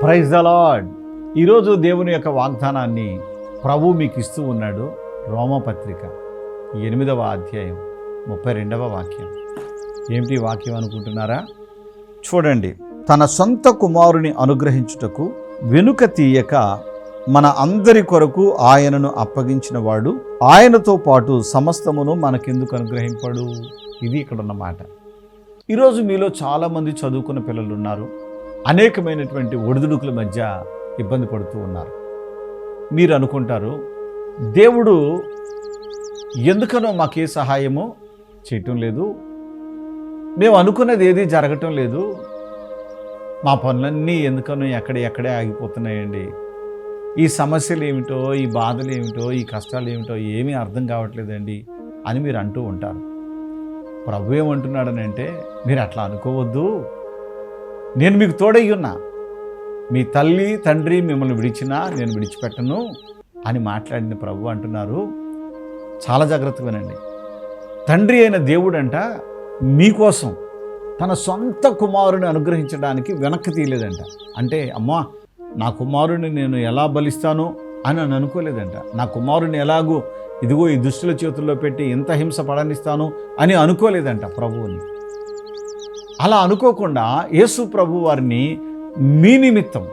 Praise the lord. ఈరోజు దేవుని యొక్క వాగ్దానాన్ని ప్రభు మీకు ఇస్తూ ఉన్నాడు. రోమపత్రిక 8వ అధ్యాయం 32వ వాక్యం. ఏమిటి వాక్యం అనుకుంటున్నారా? చూడండి. తన సొంత కుమారుని అనుగ్రహించుటకు వెనుక తీయక మన అందరి కొరకు ఆయనను అప్పగించిన వాడు ఆయనతో పాటు సమస్తమును మనకెందుకు అనుగ్రహింపడు? ఇది ఇక్కడ ఉన్న మాట. ఈరోజు మీలో చాలామంది చదువుకున్న పిల్లలు ఉన్నారు. అనేకమైనటువంటి ఒడిదుడుకుల మధ్య ఇబ్బంది పడుతూ ఉన్నారు. మీరు అనుకుంటారు, దేవుడు ఎందుకనో మాకే సహాయమో చేయటం లేదు, మేము అనుకున్నది ఏది జరగటం లేదు, మా పనులన్నీ ఎందుకనో ఎక్కడే ఆగిపోతున్నాయండి, ఈ సమస్యలు ఏమిటో, ఈ బాధలు ఏమిటో, ఈ కష్టాలు ఏమిటో ఏమీ అర్థం కావట్లేదండి అని మీరు అంటూ ఉంటారు. ప్రభు ఏమంటున్నాడనంటే, మీరు అట్లా అనుకోవద్దు, నేను మీకు తోడై ఉన్నా, మీ తల్లి తండ్రి మిమ్మల్ని విడిచినా నేను విడిచిపెట్టను అని మాట్లాడిన ప్రభు అంటున్నారు. చాలా జాగ్రత్తగా వినండి. తండ్రి అయిన దేవుడంట మీకోసం తన సొంత కుమారుని అనుగ్రహించడానికి వెనక్కి తీయలేదంట. అంటే అమ్మా, నా కుమారుని నేను ఎలా బలిస్తాను అని అనుకోలేదంట. నా కుమారుని ఎలాగూ ఇదిగో ఈ దుష్టుల చేతుల్లో పెట్టి ఇంత హింస పడనిస్తాను అని అనుకోలేదంట ప్రభువుని. అలా అనుకోకుండా యేసు ప్రభు వారిని మీ నిమిత్తం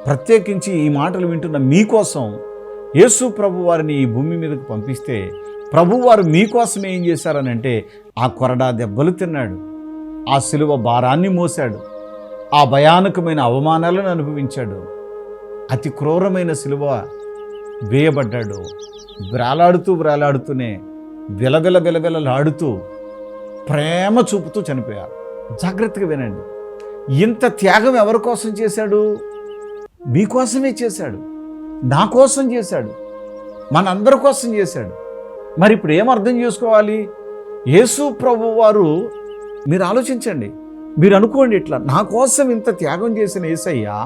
ప్రత్యేకించి ఈ మాటలు వింటున్న మీకోసం యేసు ప్రభు వారిని ఈ భూమి మీదకు పంపిస్తే ప్రభువారు మీకోసం ఏం చేశారనంటే, ఆ కొరడా దెబ్బలు తిన్నాడు, ఆ సిలువ భారాన్ని మోశాడు, ఆ భయానకమైన అవమానాలను అనుభవించాడు, అతి క్రూరమైన సిలువ వేయబడ్డాడు, వేలాడుతూనే విలవిలలాడుతూ ప్రేమ చూపుతూ చనిపోయారు. జాగ్రత్తగా వినండి. ఇంత త్యాగం ఎవరి కోసం చేశాడు? మీకోసమే చేశాడు, నా కోసం చేశాడు, మనందరి కోసం చేశాడు. మరి ఇప్పుడు ఏం అర్థం చేసుకోవాలి? యేసు ప్రభు వారు, మీరు ఆలోచించండి, మీరు అనుకోండి, ఇట్లా నా కోసం ఇంత త్యాగం చేసిన యేసయ్య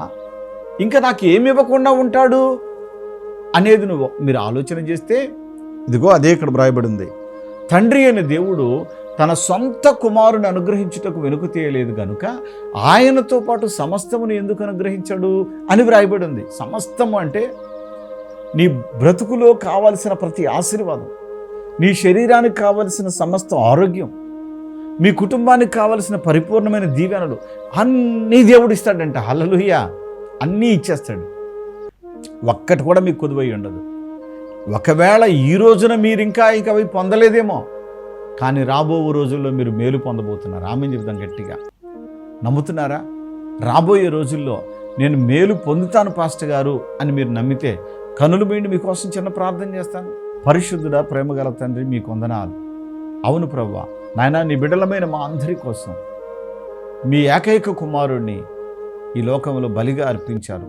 ఇంకా నాకు ఏమి ఇవ్వకుండా ఉంటాడు అనేది మీరు ఆలోచన చేస్తే, ఇదిగో అదే ఇక్కడ వ్రాయబడి ఉంది. తండ్రి అయిన దేవుడు తన సొంత కుమారుని అనుగ్రహించుటకు వెనుక తీయలేదు గనుక ఆయనతో పాటు సమస్తమును ఎందుకు అనుగ్రహించాడు అని వ్రాయబడి ఉంది. సమస్తము అంటే నీ బ్రతుకులో కావలసిన ప్రతి ఆశీర్వాదం, నీ శరీరానికి కావలసిన సమస్త ఆరోగ్యం, మీ కుటుంబానికి కావలసిన పరిపూర్ణమైన దీవెనలు అన్నీ దేవుడు ఇస్తాడంట. హల్లెలూయా. అన్నీ ఇచ్చేస్తాడు. ఒక్కటి కూడా మీకు కొదువై ఉండదు. ఒకవేళ ఈ రోజున మీరు ఇంకా అవి పొందలేదేమో, కానీ రాబో రోజుల్లో మీరు మేలు పొందబోతున్నారు. ఆమేన్ చెప్తాం గట్టిగా. నమ్ముతున్నారా? రాబోయే రోజుల్లో నేను మేలు పొందుతాను పాస్టర్ గారు అని మీరు నమ్మితే కనులు మూయండి, మీకోసం చిన్న ప్రార్థన చేస్తాను. పరిశుద్ధుడా, ప్రేమగల తండ్రి, మీకు వందనాలు. అవును ప్రభువా, నాయనా, నీ బిడ్డలమైన మా అందరి కోసం మీ ఏకైక కుమారుణ్ణి ఈ లోకంలో బలిగా అర్పించారు.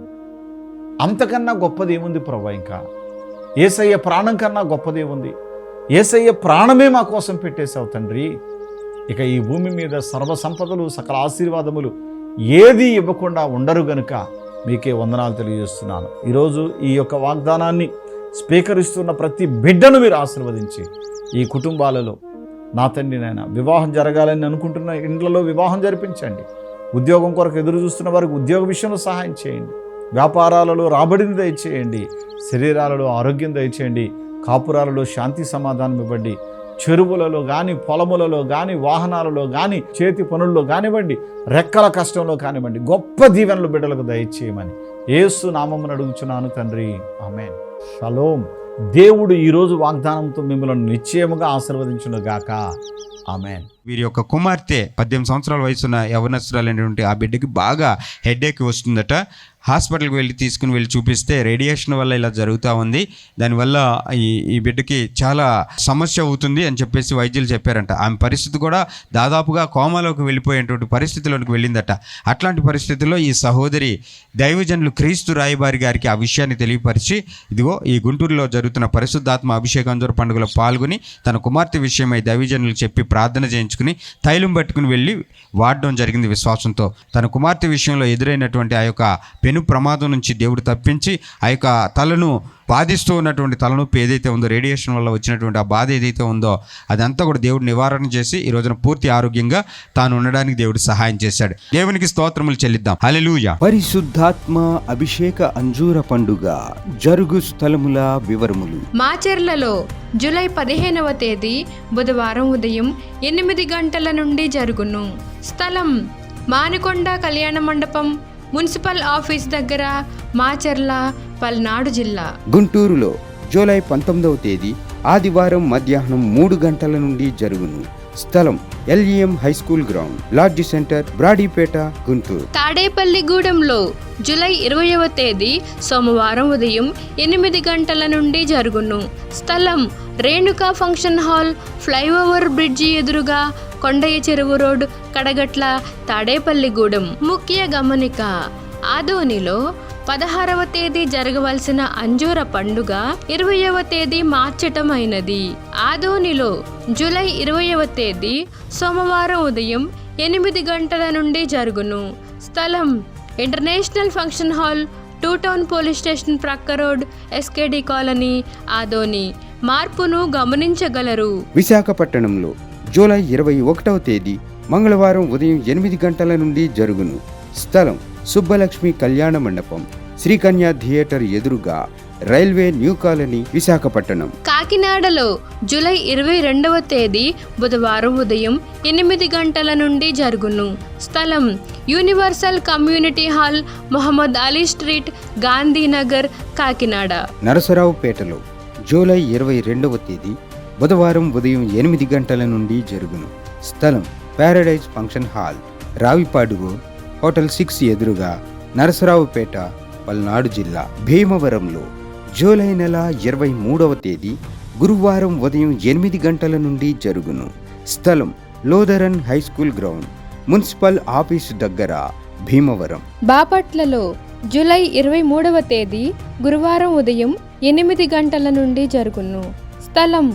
అంతకన్నా గొప్పదేముంది ప్రభువా? ఇంకా యేసయ్య ప్రాణం కన్నా గొప్పదేముంది? యేసయ్య ప్రాణమే మా కోసం పెట్టేశావు తండ్రి. ఇక ఈ భూమి మీద సర్వ సంపదలు, సకల ఆశీర్వాదములు ఏది ఇవ్వకుండా ఉండరు గనుక మీకే వందనాలు తెలియజేస్తున్నాను. ఈరోజు ఈ యొక్క వాగ్దానాన్ని స్వీకరిస్తున్న ప్రతి బిడ్డను మీరు ఆశీర్వదించి ఈ కుటుంబాలలో నా తండ్రి నాయన వివాహం జరగాలని అనుకుంటున్న ఇండ్లలో వివాహం జరిపించండి. ఉద్యోగం కొరకు ఎదురు చూస్తున్న వారికి ఉద్యోగ విషయంలో సహాయం చేయండి. వ్యాపారాలలో రాబడిని దయచేయండి. శరీరాలలో ఆరోగ్యం దయచేయండి. కాపురాలలో శాంతి సమాధానం ఇవ్వండి. చెరువులలో కానీ, పొలములలో కానీ, వాహనాలలో కానీ, చేతి పనుల్లో కానివ్వండి, రెక్కల కష్టంలో కానివ్వండి, గొప్ప దీవెనలు బిడ్డలకు దయచేయమని యేసు నామమున అడుగుచున్నాను తండ్రి. ఆమేన్. షలోమ్. దేవుడు ఈరోజు వాగ్దానంతో మిమ్మల్ని నిశ్చయముగా ఆశీర్వదించును గాక. ఆమేన్. వీరి యొక్క కుమార్తె 18 సంవత్సరాల వయసున్న యవనస్తురాలైనటువంటి ఆ బిడ్డకి బాగా హెడేక్ వస్తుందట. హాస్పిటల్కి తీసుకుని వెళ్ళి చూపిస్తే రేడియేషన్ వల్ల ఇలా జరుగుతూ ఉంది, దానివల్ల ఈ బిడ్డకి చాలా సమస్య అవుతుంది అని చెప్పేసి వైద్యులు చెప్పారంట. ఆమె పరిస్థితి కూడా దాదాపుగా కోమాలోకి వెళ్ళిపోయేటువంటి పరిస్థితిలోకి వెళ్ళిందట. అట్లాంటి పరిస్థితుల్లో ఈ సహోదరి దైవజనులు క్రీస్తు రాయబారి గారికి ఆ విషయాన్ని తెలియపరిచి, ఇదిగో ఈ గుంటూరులో జరుగుతున్న పరిశుద్ధాత్మ అభిషేకాంజూర పండుగలో పాల్గొని తన కుమార్తె విషయమై దైవజనులకు చెప్పి ప్రార్థన చేయించుకుని తైలం పట్టుకుని వెళ్ళి వాడడం జరిగింది విశ్వాసంతో. తన కుమార్తె విషయంలో ఎదురైనటువంటి ఆ యొక్క పెను ప్రమాదం నుంచి దేవుడు తప్పించి ఆ యొక్క తలను బాధిస్తూ ఉన్నటువంటి తలనొప్పి ఏదైతే ఉందో, రేడియేషన్ వల్ల వచ్చినటువంటి ఆ బాధ ఏదైతే ఉందో అదంతా కూడా దేవుడు నివారణ చేసి ఈ రోజున పూర్తి ఆరోగ్యంగా తాను ఉండడానికి దేవుడు సహాయం చేశాడు. దేవునికి స్తోత్రములు చెల్లిద్దాం. హల్లెలూయా. పరిశుద్ధాత్మ అభిషేక అంజూర పండుగ జరుగు స్థలముల వివరములు. మాచర్లలో జూలై 15వ తేదీ బుధవారం ఉదయం 8 గంటల నుండి జరుగును. స్థలం మానుకొండ కళ్యాణ మండపం, మున్సిపల్ ఆఫీస్ దగ్గర, మాచర్ల, పల్నాడు జిల్లా. గుంటూరులో జూలై 19వ తేదీ ఆదివారం మధ్యాహ్నం 3 గంటల నుండి జరుగును. స్థలం LEM high school ground, lodge centre, Brodipet, Guntur. తాడేపల్లిగూడెంలో జూలై 20వ తేదీ సోమవారం ఉదయం 8 గంటల నుండి జరుగును. స్థలం Renuka function hall, flyover bridge ఎదురుగా, కొండయ్య చెరువు రోడ్, కడగట్ల, తాడేపల్లిగూడెం. ముఖ్య గమనిక: ఆదోనిలో 16వ తేదీ జరగవలసిన అంజూర పండుగ 20వ తేదీ మార్చటం అయినది. ఆదోనిలో జూలై 20వ తేదీ సోమవారం ఉదయం 8 గంటల నుండి జరుగును. స్థలం international function hall, 2 town police station ప్రక్క రోడ్, SKD కాలనీ, ఆదోని. మార్పును గమనించగలరు. విశాఖపట్నంలో జూలై 21వ తేదీ మంగళవారం ఉదయం 8 గంటల నుండి జరుగును. స్థలం సుబ్బలక్ష్మి కళ్యాణ మండపం, శ్రీకన్య థియేటర్ ఎదురుగా, రైల్వే న్యూ కాలనీ, విశాఖపట్నం. కాకినాడలో జూలై 22వ తేదీ బుధవారం ఉదయం 8 గంటల నుండి జరుగును. స్థలం universal community hall, Mohammed Ali street, Gandhinagar, Kakinada. నరసరావుపేటలో జూలై 22వ తేదీ బుధవారం ఉదయం 8 గంటల నుండి జరుగును. స్థలం paradise function hall, Ravipadu road, hotel 6 ఎదురుగా, నరసరావుపేట, పల్నాడు జిల్లా. భీమవరంలో జూలై నెల 23వ తేదీ గురువారం ఉదయం 8 గంటల నుండి జరుగును. స్థలం Lutheran high school ground, municipal office దగ్గర, భీమవరం. బాపట్లలో జూలై 23వ తేదీ గురువారం ఉదయం 8 గంటల నుండి జరుగును. స్థలం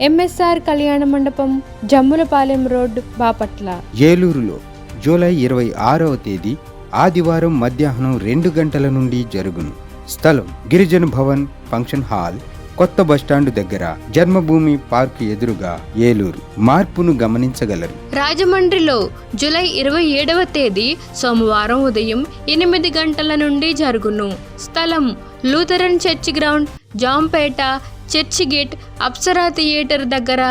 MSR కళ్యాణ మండపం, జమ్ములపాలెం రోడ్, బాపట్ల. ఏలూరులో జూలై 26వ తేదీ ఆదివారం మధ్యాహ్నం 2 గంటల నుండి జరుగును. స్థలం గిరిజన భవన్ ఫంక్షన్ హాల్, కొత్త బస్టాండ్ దగ్గర, జన్మభూమి పార్క్ ఎదురుగా, ఏలూరు. మార్పును గమనించగలరు. రాజమండ్రిలో జూలై 27వ తేదీ సోమవారం ఉదయం 8 గంటల నుండి జరుగును. స్థలం Lutheran church ground, Jampeta, church gate, Apsara theatre దగ్గర,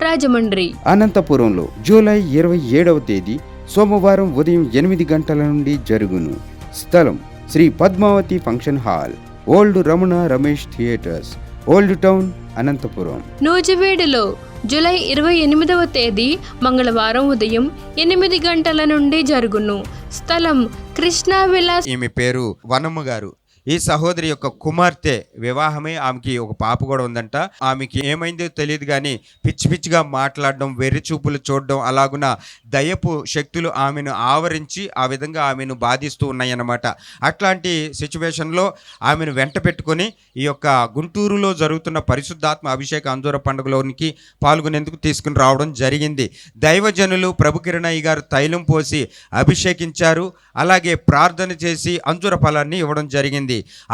రాజమండ్రి. అనంతపురంలో జూలై 27వ తేదీ సోమవారం ఉదయం 8 గంటల నుండి జరుగును. స్థలం Shri Padmavathi function hall, old Ramana Ramesh theatres, old town, Anantapuram. నూజివీడులో జూలై 28వ తేదీ మంగళవారం ఉదయం 8 గంటల నుండి జరుగును. స్థలం కృష్ణా విలాస్. ఈమె పేరు వనమ్మ గారు. ఈ సహోదరి యొక్క కుమార్తె వివాహమే, ఆమెకి ఒక పాప కూడా ఉందంట. ఆమెకి ఏమైందో తెలియదు కానీ పిచ్చి పిచ్చిగా మాట్లాడడం, వెర్రి చూపులు చూడడం, అలాగున దయ్యపు శక్తులు ఆమెను ఆవరించి ఆ విధంగా ఆమెను బాధిస్తూ ఉన్నాయన్నమాట. అట్లాంటి సిచ్యువేషన్లో ఆమెను వెంట పెట్టుకొని ఈ యొక్క గుంటూరులో జరుగుతున్న పరిశుద్ధాత్మ అభిషేక అంజూర పండుగలోనికి పాల్గొనేందుకు తీసుకుని రావడం జరిగింది. దైవజనులు ప్రభు కిరణయ్య గారు తైలం పోసి అభిషేకించారు, అలాగే ప్రార్థన చేసి అంజూర ఫలాన్ని ఇవ్వడం జరిగింది.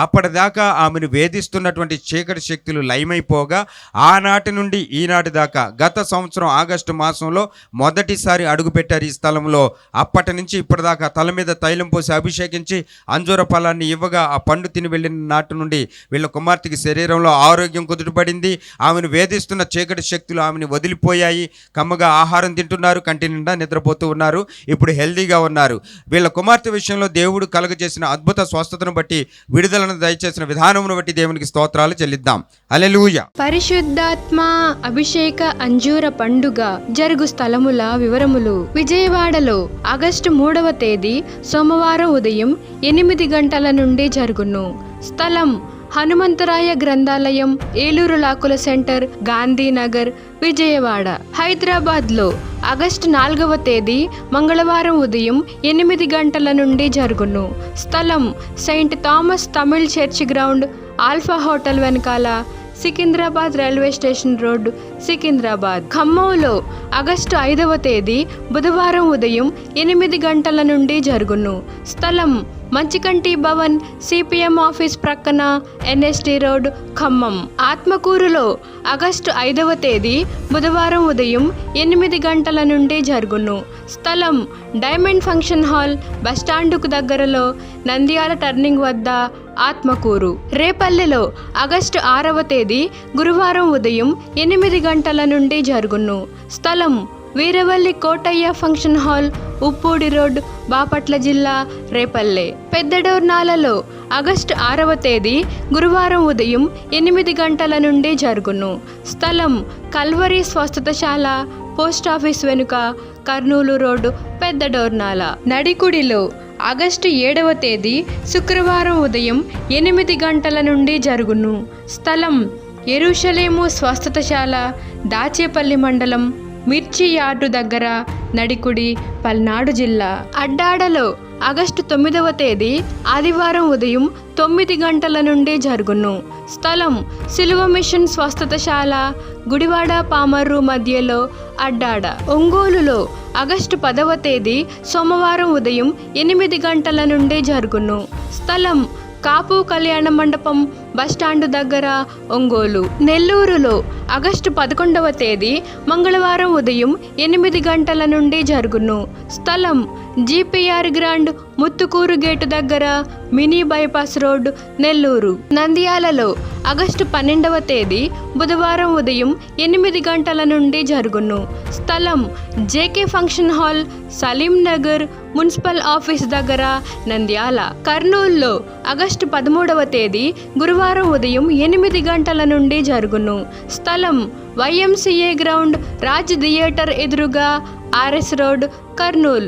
అప్పటిదాకా ఆమెను వేధిస్తున్నటువంటి చీకటి శక్తులు లయమైపోగా ఆనాటి నుండి ఈనాటి దాకా గత సంవత్సరం ఆగస్టు మాసంలో మొదటిసారి అడుగుపెట్టారు ఈ స్థలంలో. అప్పటి నుంచి ఇప్పటిదాకా తల మీద తైలం పోసి అభిషేకించి అంజూర ఫలాన్ని ఇవ్వగా ఆ పండు తిని వెళ్ళిన నాటి నుండి వీళ్ళ కుమార్తెకి శరీరంలో ఆరోగ్యం కుదుటపడింది. ఆమెను వేధిస్తున్న చీకటి శక్తులు ఆమెను వదిలిపోయాయి. కమ్మగా ఆహారం తింటున్నారు, కంటి నిండా నిద్రపోతూ ఉన్నారు, ఇప్పుడు హెల్దీగా ఉన్నారు. వీళ్ళ కుమార్తె విషయంలో దేవుడు కలుగజేసిన అద్భుత స్వస్థతను బట్టి, విడుదలను దయచేసిన విధానమును బట్టి దేవునికి స్తోత్రాలు చెల్లిద్దాం. హల్లెలూయా. పరిశుద్ధాత్మ అభిషేక అంజూర పండుగ జరుగు స్థలముల వివరములు. విజయవాడలో ఆగస్టు 3వ తేదీ సోమవారం ఉదయం 8 గంటల నుండి జరుగును. స్థలం హనుమంతరాయ గ్రంథాలయం, ఏలూరు లాకుల సెంటర్, గాంధీనగర్, విజయవాడ. హైదరాబాద్లో ఆగస్టు 4వ తేదీ మంగళవారం ఉదయం 8 గంటల నుండి జరుగును. స్థలం saint Thomas Tamil church ground, alpha hotel వెనకాల, Secunderabad railway station road, Secunderabad. ఖమ్మంలో ఆగస్టు 5వ తేదీ బుధవారం ఉదయం 8 గంటల నుండి జరుగును. స్థలం మంచికంటి భవన్, సిపిఎం ఆఫీస్ ప్రక్కన, ఎన్ఎస్టి రోడ్, ఖమ్మం. ఆత్మకూరులో ఆగస్టు 5వ తేదీ బుధవారం ఉదయం 8 గంటల నుండి జరుగును. స్థలం డైమండ్ ఫంక్షన్ హాల్, బస్టాండుకు దగ్గరలో, నంద్యాల టర్నింగ్ వద్ద, ఆత్మకూరు. రేపల్లెలో ఆగస్టు 6వ తేదీ గురువారం ఉదయం 8 గంటల నుండి జరుగును. స్థలం Veeravalli Kotaiah function hall, Uppudi road, Bapatla జిల్లా, రేపల్లె. పెద్దడోర్నాలలో ఆగస్టు 6వ తేదీ గురువారం ఉదయం 8 గంటల నుండి జరుగును. స్థలం కల్వరి స్వస్థతశాల, పోస్టాఫీస్ వెనుక, కర్నూలు రోడ్డు, పెద్దడోర్నాల. నడికుడిలో ఆగస్టు 7వ తేదీ శుక్రవారం ఉదయం 8 గంటల నుండి జరుగును. స్థలం యెరూషలేము స్వస్థతశాల, దాచేపల్లి మండలం, మిర్చి యార్డు దగ్గర, నడికుడి, పల్నాడు జిల్లా. అడ్డాడలో ఆగస్టు 9వ తేదీ ఆదివారం ఉదయం 9 గంటల నుండి జరుగును. స్థలం సిలువ మిషన్ స్వస్థతశాల, గుడివాడ పామర్రు మధ్యలో, అడ్డాడ. ఒంగోలులో ఆగస్టు 10వ తేదీ సోమవారం ఉదయం 8 గంటల నుండి జరుగును. స్థలం కాపు కళ్యాణ మండపం, బస్టాండు దగ్గర, ఒంగోలు. నెల్లూరులో ఆగస్టు 11వ తేదీ మంగళవారం ఉదయం 8 గంటల నుండి జరుగును. స్థలం జిపిఆర్ గ్రాండ్, ముత్తుకూరు గేటు దగ్గర, మినీ బైపాస్ రోడ్, నెల్లూరు. నంద్యాలలో ఆగస్టు 12వ తేదీ బుధవారం ఉదయం 8 గంటల నుండి జరుగును. స్థలం JK function hall, Salim Nagar, municipal office దగ్గర, నంద్యాల. కర్నూలులో ఆగస్టు 13వ తేదీ గురువారం ఉదయం 8 గంటల నుండి జరుగును. స్థలం వైఎంసిఏ గ్రౌండ్, రాజ్ థియేటర్ ఎదురుగా, ఆర్ఎస్ రోడ్, కర్నూలు.